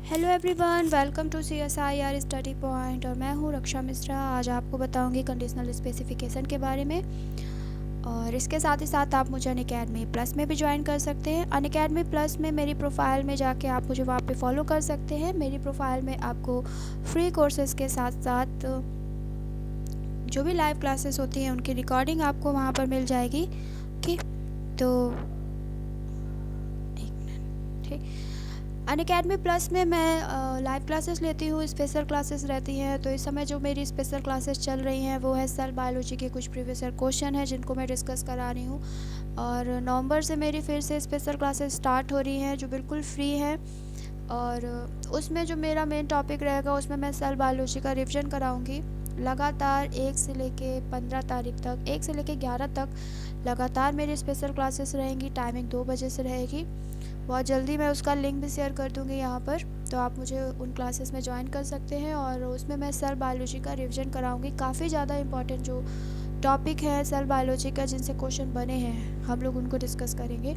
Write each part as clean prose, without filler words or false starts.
Hello everyone, welcome to CSIR study point. और मैं हूँ रक्षा मिश्रा। आज आपको बताऊंगी कंडीशनल स्पेसिफिकेशन के बारे में। और इसके साथ ही साथ आप मुझे अनअकैडमी प्लस में भी ज्वाइन कर सकते हैं। अनअकैडमी प्लस में मेरी प्रोफाइल में जाके आप मुझे वहाँ पे फॉलो कर सकते हैं। मेरी प्रोफाइल में आपको फ्री कोर्सेज़ के साथ साथ जो भी लाइव क्लासेस होती हैं उनकी रिकॉर्डिंग आपको वहाँ पर मिल जाएगी। ठीक, तो एक मिनट। ठीक, अनअकैडमी प्लस में मैं लाइव क्लासेस लेती हूँ, स्पेशल क्लासेस रहती हैं। तो इस समय जो मेरी स्पेशल क्लासेस चल रही हैं वो है सेल बायोलॉजी के कुछ प्रीवियस ईयर क्वेश्चन हैं जिनको मैं डिस्कस करा रही हूँ। और नवंबर से मेरी फिर से स्पेशल क्लासेस स्टार्ट हो रही हैं जो बिल्कुल फ्री हैं। और उसमें जो मेरा मेन टॉपिक रहेगा उसमें मैं सेल बायोलॉजी का रिविजन कराऊँगी लगातार 1 से लेके 15 तारीख तक, 1 से लेके 11 तक लगातार मेरी स्पेशल क्लासेस रहेंगी। टाइमिंग 2 बजे से रहेगी। बहुत जल्दी मैं उसका लिंक भी शेयर कर दूंगी यहाँ पर, तो आप मुझे उन क्लासेस में ज्वाइन कर सकते हैं। और उसमें मैं सेल बायोलॉजी का रिवीजन कराऊंगी। काफ़ी ज़्यादा इंपॉर्टेंट जो टॉपिक है सेल बायोलॉजी का, जिनसे क्वेश्चन बने हैं, हम लोग उनको डिस्कस करेंगे।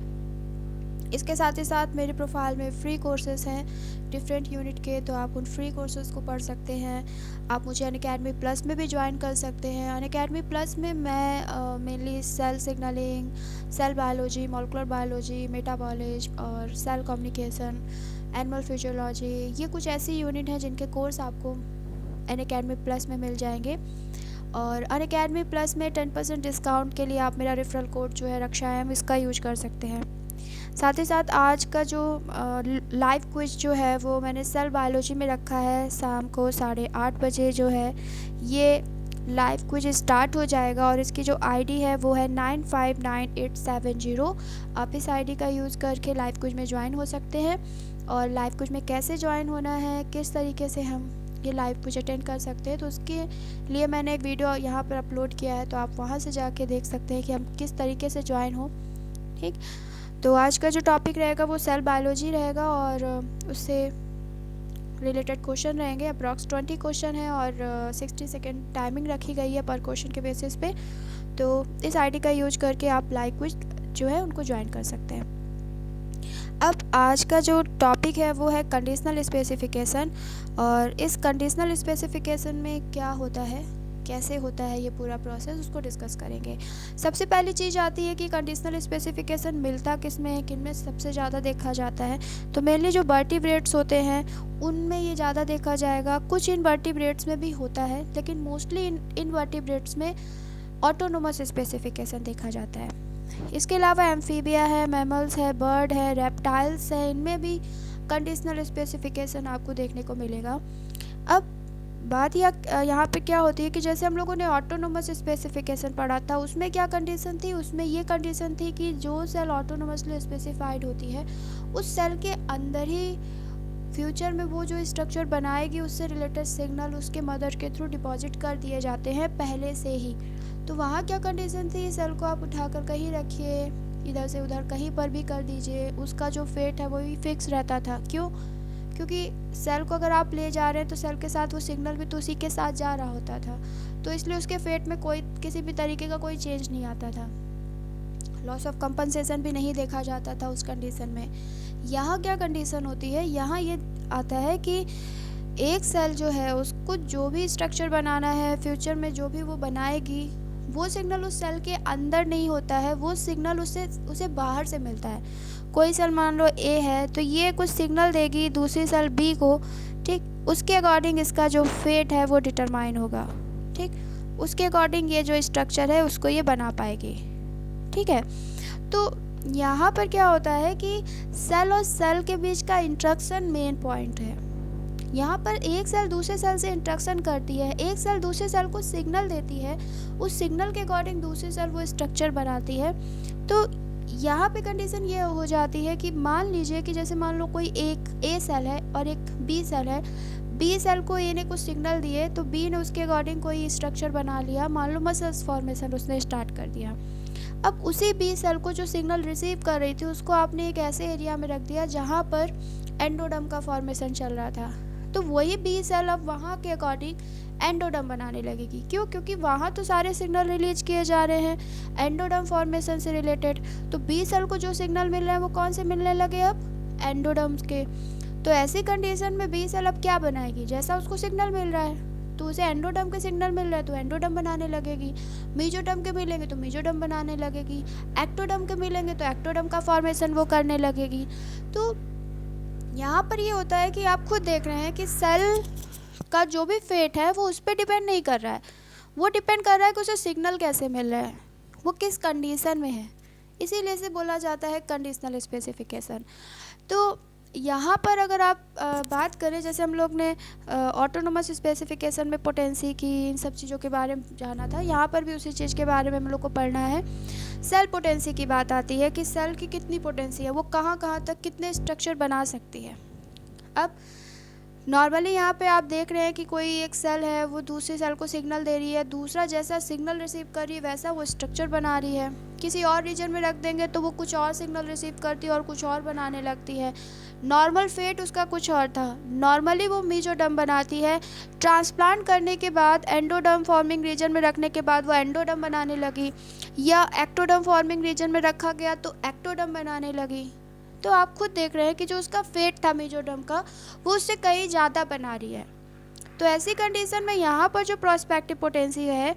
इसके साथ ही साथ मेरे प्रोफाइल में फ्री कोर्सेज़ हैं डिफरेंट यूनिट के, तो आप उन फ्री कोर्सेज़ को पढ़ सकते हैं। आप मुझे अनअकैडमी प्लस में भी ज्वाइन कर सकते हैं। अनअकैडमी प्लस में मैं mainly cell signalling, cell biology, molecular biology, metabolism और सेल कम्युनिकेशन, एनिमल फिजियोलॉजी, ये कुछ ऐसी यूनिट हैं जिनके कोर्स आपको अनअकैडमी प्लस में मिल जाएंगे। और अनअकैडमी प्लस में 10% डिस्काउंट के लिए आप मेरा रेफरल कोड जो है रक्षायम, इसका यूज कर सकते हैं। साथ ही साथ आज का जो लाइव क्विज जो है वो मैंने सेल बायोलॉजी में रखा है। शाम को 8:30 बजे जो है ये लाइव क्विज स्टार्ट हो जाएगा। और इसकी जो आईडी है वो है 959870। आप इस आईडी का यूज़ करके लाइव क्विज में ज्वाइन हो सकते हैं। और लाइव क्विज में कैसे ज्वाइन होना है, किस तरीके से हम ये लाइव क्विज अटेंड कर सकते हैं, तो उसके लिए मैंने एक वीडियो यहाँ पर अपलोड किया है, तो आप वहाँ से जाके देख सकते हैं कि हम किस तरीके से ज्वाइन हो। ठीक, तो आज का जो टॉपिक रहेगा वो सेल बायोलॉजी रहेगा और उससे रिलेटेड क्वेश्चन रहेंगे। अप्रॉक्स 20 क्वेश्चन है और 60 सेकेंड टाइमिंग रखी गई है पर क्वेश्चन के बेसिस पे। तो इस आईडी का यूज करके आप लाइव क्विज जो है उनको ज्वाइन कर सकते हैं। अब आज का जो टॉपिक है वो है कंडीशनल स्पेसिफिकेशन। और इस कंडीशनल स्पेसिफिकेशन में क्या होता है, कैसे होता है ये पूरा प्रोसेस, उसको डिस्कस करेंगे। सबसे पहली चीज़ आती है कि कंडीशनल स्पेसिफिकेशन मिलता किस में है, किन में सबसे ज़्यादा देखा जाता है। तो मेनली जो वर्टिब्रेट्स होते हैं उनमें ये ज़्यादा देखा जाएगा। कुछ इनवर्टिब्रेट्स में भी होता है, लेकिन मोस्टली इनवर्टिब्रेट्स में ऑटोनोमस स्पेसिफिकेशन देखा जाता है। इसके अलावा एम्फीबिया है, मैमल्स है, बर्ड है, रेप्टाइल्स है, इनमें भी कंडीशनल स्पेसिफिकेशन आपको देखने को मिलेगा। अब बात यहाँ पे क्या होती है कि जैसे हम लोगों ने ऑटोनोमस स्पेसिफिकेशन पढ़ा था, उसमें क्या कंडीशन थी, उसमें ये कंडीशन थी कि जो सेल ऑटोनोमसली स्पेसिफाइड होती है उस सेल के अंदर ही फ्यूचर में वो जो स्ट्रक्चर बनाएगी उससे रिलेटेड सिग्नल उसके मदर के थ्रू डिपॉजिट कर दिए जाते हैं पहले से ही। तो वहाँ क्या कंडीशन थी, सेल को आप उठाकर कहीं रखिए, इधर से उधर कहीं पर भी कर दीजिए, उसका जो फेट है वो भी फिक्स रहता था। क्यों? क्योंकि सेल को अगर आप ले जा रहे हैं तो सेल के साथ वो सिग्नल भी तो उसी के साथ जा रहा होता था, तो इसलिए उसके फेट में कोई किसी भी तरीके का कोई चेंज नहीं आता था। लॉस ऑफ कंपनसेशन भी नहीं देखा जाता था उस कंडीशन में। यहाँ क्या कंडीशन होती है, यहाँ ये आता है कि एक सेल जो है उसको जो भी स्ट्रक्चर बनाना है फ्यूचर में, जो भी वो बनाएगी, वो सिग्नल उस सेल के अंदर नहीं होता है, वो सिग्नल उसे बाहर से मिलता है। कोई सेल मान लो ए है तो ये कुछ सिग्नल देगी दूसरी सेल बी को। ठीक, उसके अकॉर्डिंग इसका जो फेट है वो डिटरमाइन होगा। ठीक, उसके अकॉर्डिंग ये जो स्ट्रक्चर है उसको ये बना पाएगी। ठीक है, तो यहाँ पर क्या होता है कि सेल और सेल के बीच का इंटरेक्शन मेन पॉइंट है। यहाँ पर एक सेल दूसरे सेल से इंटरेक्शन करती है, एक सेल दूसरे सेल को सिग्नल देती है, उस सिग्नल के अकॉर्डिंग दूसरी सेल वो स्ट्रक्चर बनाती है। तो यहाँ पे कंडीशन ये हो जाती है कि मान लीजिए कि जैसे मान लो कोई एक ए सेल है और एक बी सेल है। बी सेल को ए ने कुछ सिग्नल दिए तो बी ने उसके अकॉर्डिंग कोई स्ट्रक्चर बना लिया, मान लो मसल्स फॉर्मेशन उसने स्टार्ट कर दिया। अब उसी बी सेल को जो सिग्नल रिसीव कर रही थी उसको आपने एक ऐसे एरिया में रख दिया जहाँ पर एंडोडर्म का फॉर्मेशन चल रहा था। तो वही बी सेल अब वहाँ के अकॉर्डिंग एंडोडर्म बनाने लगेगी। क्यों? क्योंकि वहाँ तो सारे सिग्नल रिलीज किए जा रहे हैं एंडोडर्म फॉर्मेशन से रिलेटेड। तो बी सेल को जो सिग्नल मिल रहे हैं वो कौन से मिलने लगे अब? एंडोडर्म के। तो ऐसी कंडीशन में बी सेल अब क्या बनाएगी, जैसा उसको सिग्नल मिल रहा है तो उसे एंडोडर्म के सिग्नल मिल रहा है तो एंडोडर्म बनाने लगेगी, मेसोडर्म के मिलेंगे तो मेसोडर्म बनाने लगेगी, एक्टोडर्म के मिलेंगे तो एक्टोडर्म का फॉर्मेशन वो करने लगेगी। तो यहाँ पर ये होता है कि आप खुद देख रहे हैं कि सेल का जो भी फेट है वो उस पर डिपेंड नहीं कर रहा है, वो डिपेंड कर रहा है कि उसे सिग्नल कैसे मिल रहा है, वो किस कंडीशन में है, इसीलिए इसे बोला जाता है कंडीशनल स्पेसिफिकेशन। तो यहाँ पर अगर आप बात करें, जैसे हम लोग ने ऑटोनोमस स्पेसिफिकेशन में पोटेंसी की, इन सब चीज़ों के बारे में जाना था, यहाँ पर भी उसी चीज़ के बारे में हम लोग को पढ़ना है। सेल पोटेंसी की बात आती है कि सेल की कितनी पोटेंसी है, वो कहाँ कहाँ तक कितने स्ट्रक्चर बना सकती है। अब नॉर्मली यहाँ पे आप देख रहे हैं कि कोई एक सेल है वो दूसरी सेल को सिग्नल दे रही है, दूसरा जैसा सिग्नल रिसीव कर रही है वैसा वो स्ट्रक्चर बना रही है। किसी और रीजन में रख देंगे तो वो कुछ और सिग्नल रिसीव करती है और कुछ और बनाने लगती है। नॉर्मल फेट उसका कुछ और था, नॉर्मली वो मेसोडर्म बनाती है, ट्रांसप्लांट करने के बाद एंडोडर्म फॉर्मिंग रीजन में रखने के बाद वो एंडोडर्म बनाने लगी, या एक्टोडर्म फॉर्मिंग रीजन में रखा गया तो एक्टोडर्म बनाने लगी। तो आप खुद देख रहे हैं कि जो उसका फेट था मेसोडर्म का वो उससे कहीं ज़्यादा बना रही है। तो ऐसी कंडीशन में यहाँ पर जो प्रोस्पेक्टिव पोटेंसी है,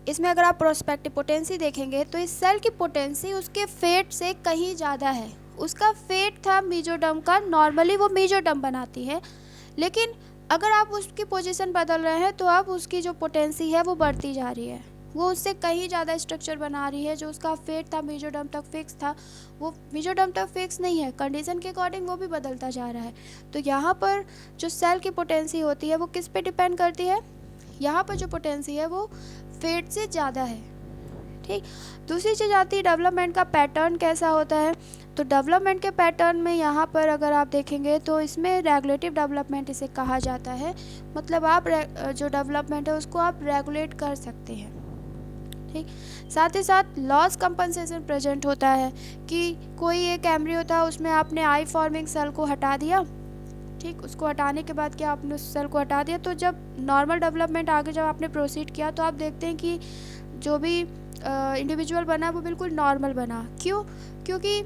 इसमें अगर आप प्रोस्पेक्टिव पोटेंसी देखेंगे तो इस सेल की पोटेंसी उसके फेट से कहीं ज़्यादा है। उसका फेट था मेसोडर्म का, नॉर्मली वो मेसोडर्म बनाती है, लेकिन अगर आप उसकी पोजीशन बदल रहे हैं तो अब उसकी जो पोटेंसी है वो बढ़ती जा रही है, वो उससे कहीं ज़्यादा स्ट्रक्चर बना रही है। जो उसका फेट था मेसोडर्म तक फिक्स था, वो मेसोडर्म तक फिक्स नहीं है, कंडीशन के अकॉर्डिंग वो भी बदलता जा रहा है। तो यहाँ पर जो सेल की पोटेंसी होती है वो किस पे डिपेंड करती है, यहाँ पर जो पोटेंसी है वो फेट से ज़्यादा है। ठीक, दूसरी चीज़ आती है डेवलपमेंट का पैटर्न कैसा होता है। तो डेवलपमेंट के पैटर्न में यहाँ पर अगर आप देखेंगे तो इसमें रेगुलेटिव डेवलपमेंट इसे कहा जाता है, मतलब आप जो डेवलपमेंट है उसको आप रेगुलेट कर सकते हैं। ठीक, साथ ही साथ लॉस कंपनसेशन प्रेजेंट होता है कि कोई एक एम्ब्रियो था, उसमें आपने आई फॉर्मिंग सेल को हटा दिया, ठीक, उसको हटाने के बाद क्या आपने उस सेल को हटा दिया, तो जब नॉर्मल डेवलपमेंट आगे जब आपने प्रोसीड किया तो आप देखते हैं कि जो भी इंडिविजुअल बना वो बिल्कुल नॉर्मल बना। क्यों? क्योंकि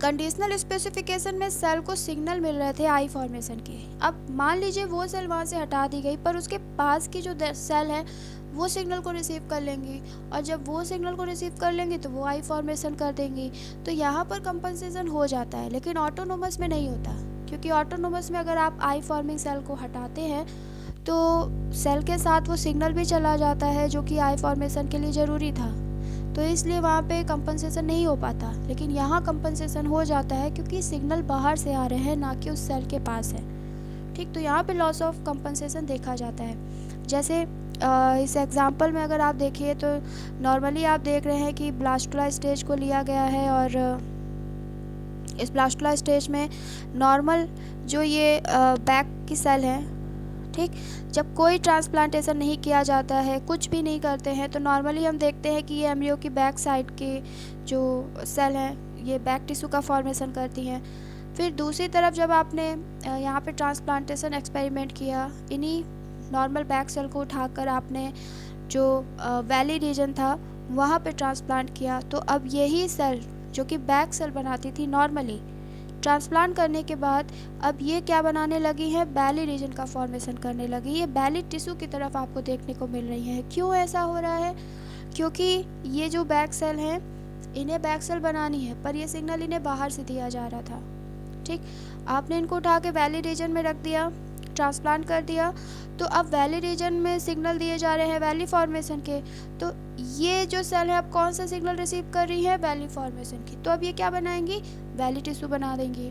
कंडीशनल स्पेसिफिकेशन में सेल को सिग्नल मिल रहे थे आई फॉर्मेशन के। अब मान लीजिए वो सेल वहाँ से हटा दी गई, पर उसके पास की जो सेल है वो सिग्नल को रिसीव कर लेंगी, और जब वो सिग्नल को रिसीव कर लेंगी तो वो आई फॉर्मेशन कर देंगी। तो यहाँ पर कंपनसेशन हो जाता है, लेकिन ऑटोनोमस में नहीं होता, क्योंकि ऑटोनोमस में अगर आप आई फॉर्मिंग सेल को हटाते हैं तो सेल के साथ वो सिग्नल भी चला जाता है जो कि आई फॉर्मेशन के लिए ज़रूरी था, तो इसलिए वहाँ पे कंपनसेशन नहीं हो पाता। लेकिन यहाँ कंपनसेशन हो जाता है क्योंकि सिग्नल बाहर से आ रहे हैं, ना कि उस सेल के पास है। ठीक, तो यहाँ पे लॉस ऑफ कंपनसेशन देखा जाता है। जैसे इस एग्जांपल में अगर आप देखिए तो नॉर्मली आप देख रहे हैं कि ब्लास्टुला स्टेज को लिया गया है, और इस ब्लास्टुला स्टेज में नॉर्मल जो ये बैक की सेल है, ठीक, जब कोई ट्रांसप्लांटेशन नहीं किया जाता है, कुछ भी नहीं करते हैं, तो नॉर्मली हम देखते हैं कि ये एम्ब्रियो की बैक साइड के जो सेल हैं ये बैक टिश्यू का फॉर्मेशन करती हैं। फिर दूसरी तरफ जब आपने यहाँ पे ट्रांसप्लांटेशन एक्सपेरिमेंट किया, इन्हीं नॉर्मल बैक सेल को उठाकर आपने जो वैली रीजन था वहाँ पे ट्रांसप्लांट किया, तो अब यही सेल जो कि बैक सेल बनाती थी नॉर्मली, ट्रांसप्लांट करने के बाद अब ये क्या बनाने लगी है, बैली रीजन का फॉर्मेशन करने लगी। ये बैली टिश्यू की तरफ आपको देखने को मिल रही है। क्यों ऐसा हो रहा है? क्योंकि ये जो बैक सेल हैं इन्हें बैक सेल बनानी है, पर ये सिग्नल इन्हें बाहर से दिया जा रहा था। ठीक, आपने इनको उठा के वैली रीजन में रख दिया, ट्रांसप्लांट कर दिया, तो अब वैली रीजन में सिग्नल दिए जा रहे हैं वैली फॉर्मेशन के, तो ये जो सेल है अब कौन सा सिग्नल रिसीव कर रही है, वैली फॉर्मेशन की, तो अब ये क्या बनाएंगी, वैली टिश्यू बना देंगी।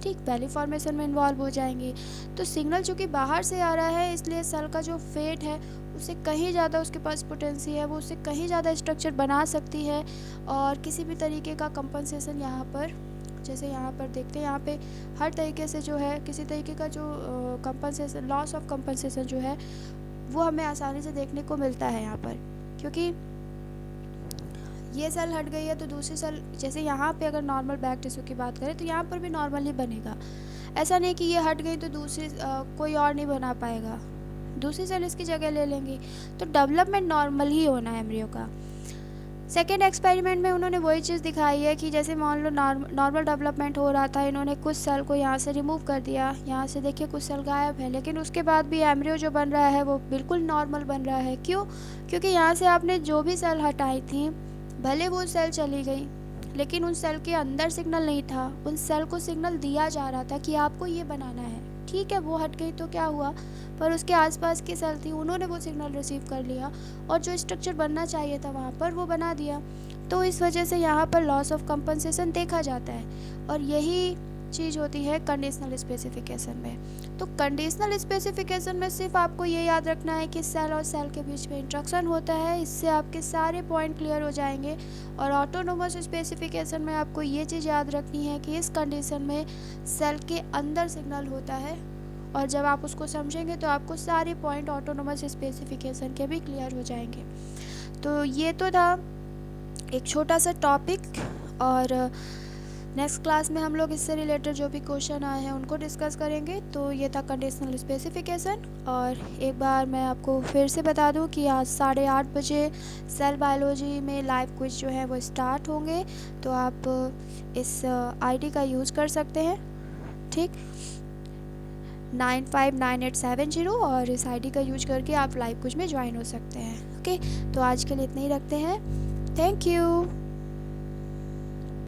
ठीक, वैली फॉर्मेशन में इन्वॉल्व हो जाएंगी। तो सिग्नल चूँकि बाहर से आ रहा है, इसलिए सेल का जो फेट है उससे कहीं ज़्यादा उसके पास पोटेंसी है, वो उससे कहीं ज़्यादा स्ट्रक्चर बना सकती है, और किसी भी तरीके का कंपनसेशन यहाँ पर, जैसे यहाँ पर देखते हैं, यहाँ पे हर तरीके से जो है किसी तरीके का जो कंपनसेशन, लॉस ऑफ कंपनसेशन जो है वो हमें आसानी से देखने को मिलता है यहाँ पर। क्योंकि ये सेल हट गई है तो दूसरी सेल, जैसे यहाँ पे अगर नॉर्मल बैक टिश्यू की बात करें तो यहाँ पर भी नॉर्मल ही बनेगा। ऐसा नहीं कि ये हट गई तो दूसरी कोई और नहीं बना पाएगा, दूसरी सेल इसकी जगह ले लेंगी। तो डेवलपमेंट नॉर्मल ही होना है एम्ब्रियो का। सेकेंड एक्सपेरिमेंट में उन्होंने वही चीज़ दिखाई है कि जैसे मान लो नॉर्मल डेवलपमेंट हो रहा था, इन्होंने कुछ सेल को यहाँ से रिमूव कर दिया, यहाँ से देखिए कुछ सेल गायब है, लेकिन उसके बाद भी एम्ब्रियो जो बन रहा है वो बिल्कुल नॉर्मल बन रहा है। क्यों? क्योंकि यहाँ से आपने जो भी सेल हटाई थी, भले वो सेल चली गई, लेकिन उन सेल के अंदर सिग्नल नहीं था, उन सेल को सिग्नल दिया जा रहा था कि आपको ये बनाना है। ठीक है, वो हट गई तो क्या हुआ, पर उसके आसपास की सेल थी, उन्होंने वो सिग्नल रिसीव कर लिया और जो स्ट्रक्चर बनना चाहिए था वहाँ पर वो बना दिया। तो इस वजह से यहाँ पर लॉस ऑफ कंपनसेशन देखा जाता है, और यही चीज़ होती है कंडीशनल स्पेसिफिकेशन में। तो कंडीशनल स्पेसिफिकेशन में सिर्फ आपको ये याद रखना है कि सेल और सेल के बीच में इंटरेक्शन होता है, इससे आपके सारे पॉइंट क्लियर हो जाएंगे। और ऑटोनोमस स्पेसिफिकेशन में आपको ये चीज़ याद रखनी है कि इस कंडीशन में सेल के अंदर सिग्नल होता है, और जब आप उसको समझेंगे तो आपको सारे पॉइंट ऑटोनोमस स्पेसिफिकेशन के भी क्लियर हो जाएंगे। तो ये तो था एक छोटा सा टॉपिक, और नेक्स्ट क्लास में हम लोग इससे रिलेटेड जो भी क्वेश्चन आए हैं उनको डिस्कस करेंगे। तो ये था कंडीशनल स्पेसिफिकेशन। और एक बार मैं आपको फिर से बता दूं कि आज 8:30 बजे सेल बायोलॉजी में लाइव क्विज जो है वो स्टार्ट होंगे, तो आप इस आईडी का यूज़ कर सकते हैं, ठीक, 959870, और इस आईडी का यूज करके आप लाइव क्विज में ज्वाइन हो सकते हैं। ओके, तो आज के लिए इतना ही रखते हैं। Thank you.